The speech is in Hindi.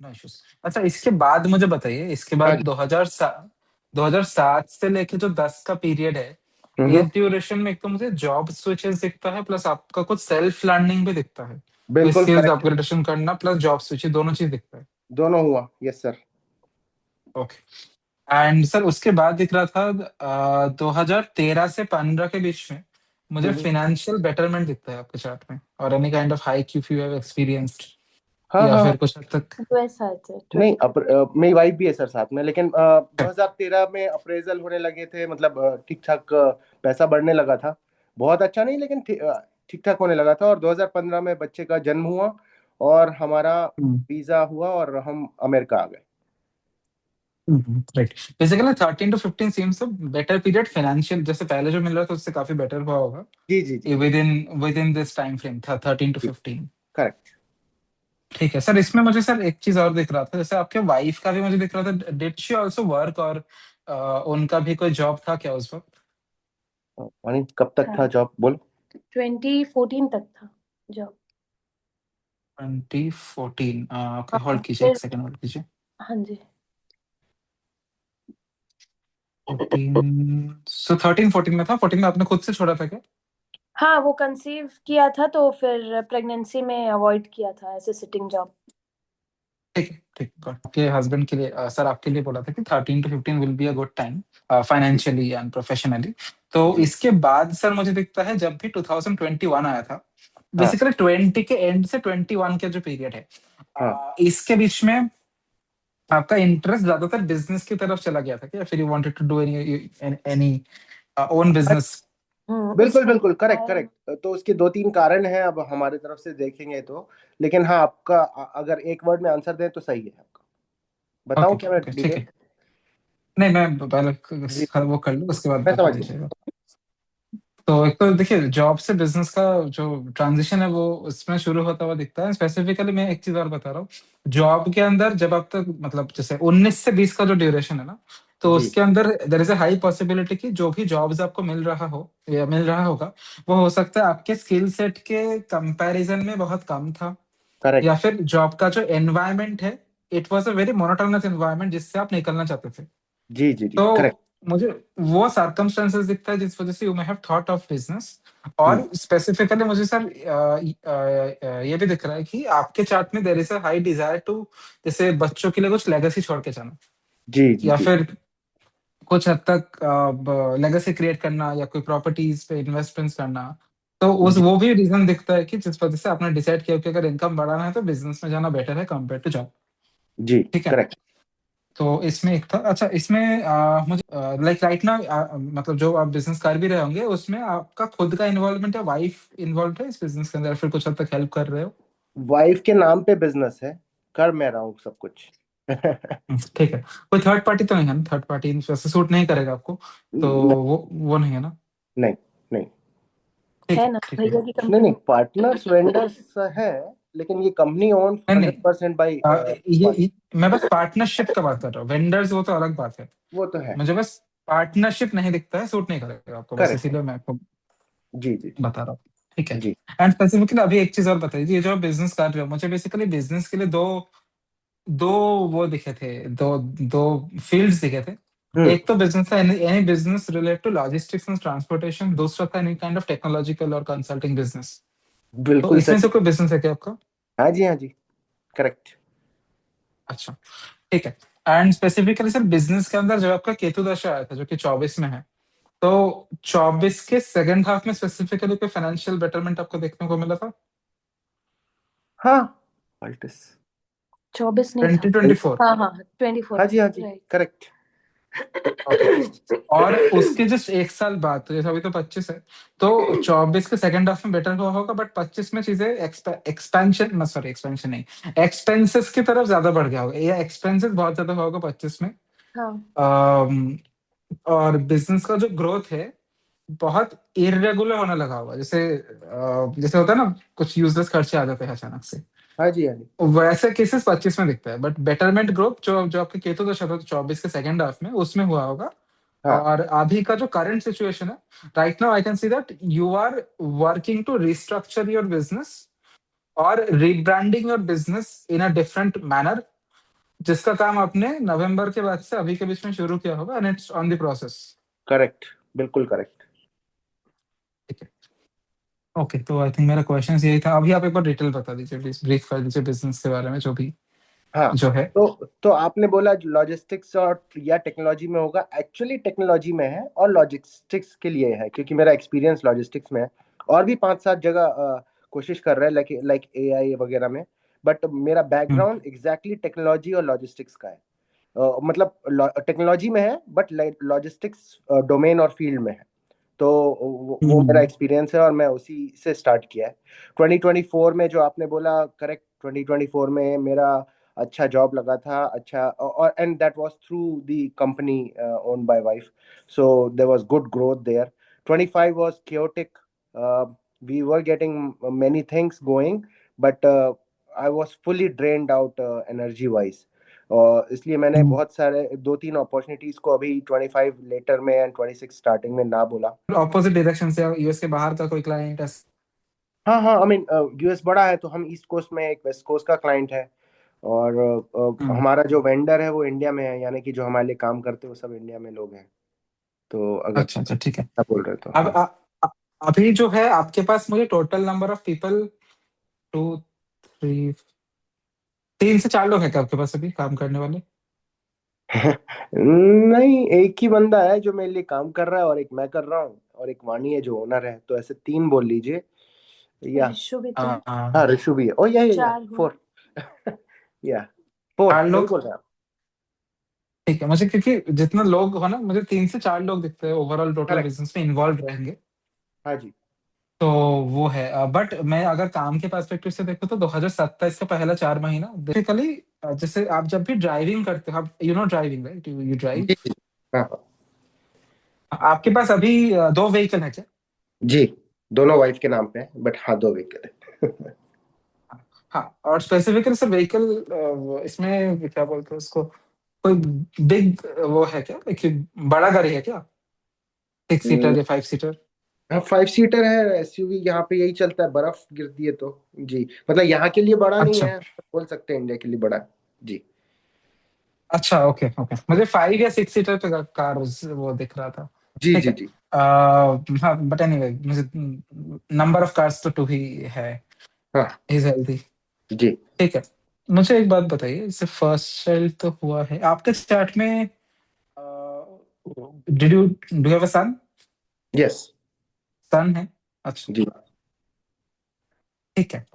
No issues. अच्छा, इसके बाद मुझे बताइए, इसके हाँ बाद जी। 2007 से लेके जो 10 का पीरियड है, हम्म। इस ड्यूरेशन में एक तो मुझे जॉब स्विचेस दिखता है, प्लस आपका कुछ सेल्फ लर्निंग भी दिखता है, कोई बिल्कुल स्किल्स करेक्ट। अपग्रेडेशन करना प्लस जॉब स्विच, दोनों चीज दिखता है। दोनों हुआ, yes sir. Okay. And sir उसके बाद दिख रहा था 2013 से 15 के बीच में मुझे हम्म। फाइनेंशियल बेटरमेंट दिखता है आपके चार्ट में, और any kind of hike if you have experienced, हाँ या हाँ हाँ। फिर कुछ हद तक। 12 साल से नहीं 12। मेरी वाइफ भी है सर साथ में, लेकिन 2013 में अप्रेजल होने लगे थे, मतलब ठीक ठाक पैसा बढ़ने लगा था। बहुत अच्छा नहीं, लेकिन ठीक ठाक होने लगा था। और 2015 में बच्चे का जन्म हुआ और हमारा वीजा हुआ और हम अमेरिका आ गए। Right. Basically 13 to 15 seems a better period financial, जैसे पहले जो मिल रहा था उससे काफी बेटर हुआ होगा जी जी जी। Within this time frame था, 13 to 15। करेक्ट। ठीक है सर, इसमें मुझे सर एक चीज और दिख रहा था, जैसे आपके वाइफ का भी मुझे दिख रहा था, डिड शी आल्सो वर्क, और उनका भी कोई जॉब था क्या उस वक्त? वानी कब तक हाँ, था जॉब बोल? 2014 तक था जॉब। 2014। ओके, हाँ होल्ड कीजिए, फिर। एक सेकंड होल्ड कीजिए। हाँ जी। 14, सो 13 14 में था, 14 में आपने खुद से छोड़ा था क्या? हाँ, वो कंसीव किया था तो फिर प्रेगनेंसी में अवॉइड किया था ऐसे सिटिंग जॉब। ठीक है, ठीक है, got it। आपके हस्बैंड के लिए सर आपके लिए बोला था कि 13 to 15 will be a good time जी फाइनेंशियली एंड प्रोफेशनली। तो जी। इसके बाद सर मुझे दिखता है जब भी 2021 आया था, हाँ बेसिकली 20 के एंड से 21 का जो पीरियड है, हाँ। इसके बीच में आपका इंटरेस्ट ज्यादातर बिजनेस की तरफ चला गया था क्या, फिर you wanted to do any any own business? बिल्कुल उसमें बिल्कुल करेक्ट करेक्ट। तो उसके दो तीन कारण हैं अब हमारे तरफ से देखेंगे तो। लेकिन हाँ, आपका अगर एक वर्ड में आंसर दें तो सही है आपका। ओके बताऊं क्या मैं ओके, ठीक डिटेल? है। नहीं, मैं पहले जी, वो कर लूँ, उसके बाद मैं बता समझ गया। दीजिएगा। तो एक तो देखिए, जॉब से बिजनेस का जो ट्रांजिशन है वो उसमें शुरू होता हुआ दिखता है। स्पेसिफिकली मैं एक चीज और बता रहा हूँ, जॉब के अंदर जब आप तक मतलब जैसे 19 से 20 का जो ड्यूरेशन है ना, तो जी। उसके अंदर there is a high possibility कि जो भी जॉब्स आपको मिल रहा हो या मिल रहा होगा, वो हो सकता है आपके स्किल सेट के कंपैरिजन में बहुत कम था, या करेक्ट। फिर जॉब का जो एनवायरनमेंट है, it was a very monotonous environment जिससे आप निकलना चाहते थे। जी जी जी करेक्ट। तो मुझे वो सर्कमस्टेंसेस दिखता है जिस वजह से you may have thought of business. और स्पेसिफिकली मुझे सर ये भी दिख रहा है कि आपके चार्ट में there is a high desire to, जैसे बच्चों के लिए कुछ लेगेसी छोड़ के जाना, जी जी या जी फिर कुछ हद तक लेगेसी क्रिएट करना, या कोई प्रॉपर्टीज पे इन्वेस्टमेंट्स करना। तो उस जी वो भी रीजन दिखता है कि जिस वजह से आपने डिसाइड किया कि अगर इनकम बढ़ाना है तो बिजनेस में जाना बेटर है कंपेयर टू जॉब। जी। ठीक है। करेक्ट। तो इसमें एक था, अच्छा इसमें मुझे लाइक राइट ना, मतलब जो आप बिजनेस कर भी रहे होंगे उसमें आपका खुद का इन्वॉल्वमेंट है, वाइफ इन्वॉल्व है इस बिजनेस के अंदर, या फिर कुछ हद तक हेल्प कर रहे हो? वाइफ के नाम पे बिजनेस है, कर मैं रहा हूँ सब कुछ। ठीक है। कोई थर्ड पार्टी तो नहीं है ना, थर्ड पार्टी वैसे सूट नहीं करेगा आपको, तो नहीं वो नहीं है ना? नहीं नहीं। ठीक है है, ना ठीक है। भैया की नहीं कंपनी। नहीं, पार्टनर्स वेंडर्स है, लेकिन ये कंपनी ओन नहीं नहीं, 100% बाई ये मैं बस पार्टनरशिप का बात कर रहा हूँ, वेंडर्स वो तो अलग बात है। वो तो है। मुझे बस पार्टनरशिप नहीं दिखता है, सूट नहीं करेगा आपको, बस करेक्ट है। इसीलिए मैं आपको जी जी बता रहा हूँ। ठीक है। जी। एंड स्पेसिफिकली अभी एक चीज और बताइए, ये जो आप बिजनेस कर रहे हो, मुझे बेसिकली बिजनेस के लिए दो दो वो दिखे थे, दो दो फील्ड्स दिखे थे। हम्म। एक तो बिजनेस था any business related to logistics and transportation, दूसरा था एनी काइंड ऑफ टेक्नोलॉजिकल और कंसल्टिंग बिजनेस। तो बिल्कुल इसमें सही। से कोई बिजनेस है क्या आपका? हाँ जी हाँ जी। करेक्ट। अच्छा, ठीक है। एंड स्पेसिफिकली सर बिजनेस के अंदर जब आपका केतु दशा आया था जो कि 24 में है, तो 24 के सेकंड हाफ में स्पेसिफिकली कोई फाइनेंशियल बेटरमेंट आपको देखने को मिला था? हाँ। अल्टिस। 24 नहीं था। 2024। हाँ हाँ, 24 हाँ में। जी हाँ जी। राइट। करेक्ट। ओके। और उसके जस्ट एक साल बाद, तो जैसे अभी तो 25 है, तो 24 के सेकंड हाफ में बेटर हुआ होगा, बट 25 में चीजें एक्सपेंशन, सॉरी एक्सपेंशन नहीं, एक्सपेंसेस की तरफ ज्यादा बढ़ गया होगा, या एक्सपेंसेस बहुत ज्यादा हुआ होगा 25 में। हाँ अम, और बिजनेस का जो ग्रोथ है बहुत इरेगुलर होने लगा होगा, जैसे होता है ना, कुछ यूजलेस खर्चे आ जाते हैं अचानक से, हाँ जी हाँ जी। वैसे केसेस 25 में दिखता है। बट बेटरमेंट ग्रोथ जो जो आपके केतु दशा था 24 के सेकंड हाफ में, उसमें हुआ होगा। हाँ। और अभी का जो करंट सिचुएशन है, right now I can see that you are working to restructure your business और rebranding your business in a different manner, जिसका काम आपने नवंबर के बाद से अभी के बीच में शुरू किया होगा and it's on the process. Correct, बिल्कुल करेक्ट। ठीक है, ओके। तो आई थिंक मेरा क्वेश्चन यही था। अभी आप एक बार डिटेल बता दीजिए प्लीज, ब्रीफ कर दीजिए बिजनेस के बारे में जो भी हाँ, जो है। तो आपने बोला लॉजिस्टिक्स और या टेक्नोलॉजी में होगा, एक्चुअली टेक्नोलॉजी में है और लॉजिस्टिक्स के लिए है, क्योंकि मेरा एक्सपीरियंस लॉजिस्टिक्स में है। और भी 5-7 जगह कोशिश कर रहा है, लाइक एआई वगैरह में। बट मेरा हम्म, बैकग्राउंड एग्जैक्टली टेक्नोलॉजी और लॉजिस्टिक्स का है। मतलब टेक्नोलॉजी में है बट लॉजिस्टिक्स डोमेन और फील्ड में है। तो वो मेरा हम्म, एक्सपीरियंस है और मैं उसी से स्टार्ट किया है। 2024 में जो आपने बोला करेक्ट, 2024 में मेरा अच्छा जॉब लगा था, अच्छा, और and that was through the company owned by wife, so there was good growth there. 25 was chaotic. We were getting many things going, but I was fully drained out energy wise. और इसलिए मैंने हम्म। बहुत सारे 2-3 अपॉर्चुनिटीज को अभी 25 लेटर में एंड 26 स्टार्टिंग में ना बोला। ऑपोजिट डायरेक्शन से यूएस के बाहर का कोई क्लाइंट है? हाँ हाँ, आई मीन यूएस बड़ा है तो हम ईस्ट कोस्ट में, एक वेस्ट कोस्ट का क्लाइंट है। और हम्म, हमारा जो वेंडर है वो इंडिया में है, यानी कि जो हमारे लिए काम करते हैं वो सब इंडिया में लोग हैं। तो अगर अच्छा अच्छा, ठीक है। आप बोल रहे हो तो अब हाँ। अभी जो है आपके पास, मुझे टोटल नंबर ऑफ पीपल, 2 3 3 से 4 लोग हैं क्या आपके पास अभी काम करने वाले? नहीं, एक ही बंदा है जो मेरे लिए काम कर रहा है, और एक मैं कर रहा हूँ, और एक वाणी है जो ओनर है, तो ऐसे 3 बोल लीजिए। या ऋषु भी तो है। हाँ, ऋषु भी है। ओ या 4 हुए। 4। या 4 4 सही लोग, बोल रहे हैं आप। ठीक है। मुझे क्योंकि जितना लोग हो ना, मुझे 3 से 4 लोग दिखते हैं ओवरऑल टोटल करेक्ट। बिजनेस में इन्वॉल्व रहेंगे। हाँ जी। तो वो है, बट मैं अगर काम के पर्सपेक्टिव से देखूँ तो 2027 का पहला 4 महीना बेसिकली, जैसे आप जब भी ड्राइविंग करते हो, आप you know driving right, you drive. जी जी। हाँ हाँ। आपके पास अभी 2 व्हीकल है क्या? जी, दोनों वाइफ के नाम पे है, बट हाँ, 2 व्हीकल है। हाँ, और स्पेसिफिकली सर व्हीकल, इसमें क्या बोलते हैं उसको, कोई बिग वो है क्या, एक बड़ा गाड़ी है क्या, 6 सीटर या 5 सीटर? हाँ, 5 सीटर है एसयूवी, यहाँ पे यही चलता है, बर्फ गिरती है तो। जी, मतलब यहाँ के लिए बड़ा नहीं अच्छा है, बोल सकते हैं इंडिया के लिए बड़ा है। जी अच्छा, ओके ओके। मुझे 5 या 6 सीटर पे कार वो दिख रहा था। जी ठीक जी है। जी। हाँ, बट एनीवे मुझे नंबर ऑफ कार्स तो 2 ही है, हाँ इज हेल्दी। जी। ठीक है। मुझे एक बात बताइए, जैसे फर्स्ट चाइल्ड तो हुआ है आपके चार्ट में, did you do have a son? Yes. Son है, अच्छा, जी। ठीक है।